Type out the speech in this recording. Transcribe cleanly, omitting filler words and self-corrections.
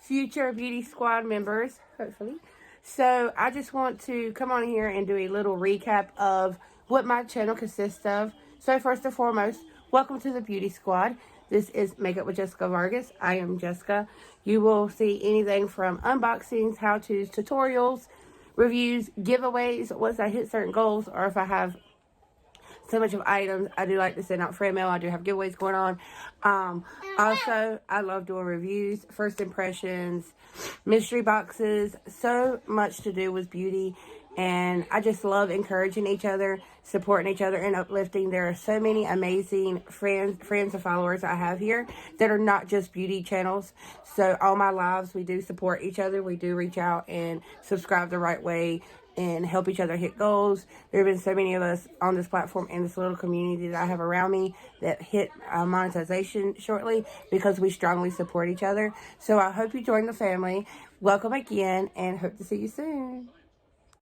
future Beauty Squad members, hopefully. So I just want to come on here and do a little recap of what my channel consists of. So first and foremost, welcome to the Beauty Squad. This is Makeup with Jessica Vargas. I am Jessica. You will see anything from unboxings, how-tos, tutorials, reviews, giveaways, once I hit certain goals, or if I have so much of items. I do like to send out friend mail. I do have giveaways going on. Also, I love doing reviews, first impressions, mystery boxes. So much to do with beauty. And I just love encouraging each other, supporting each other, and uplifting. There are so many amazing friends and followers I have here that are not just beauty channels. So all my lives, we do support each other. We do reach out and subscribe the right way and help each other hit goals. There have been so many of us on this platform and this little community that I have around me that hit monetization shortly because we strongly support each other. So I hope you join the family. Welcome again and hope to see you soon.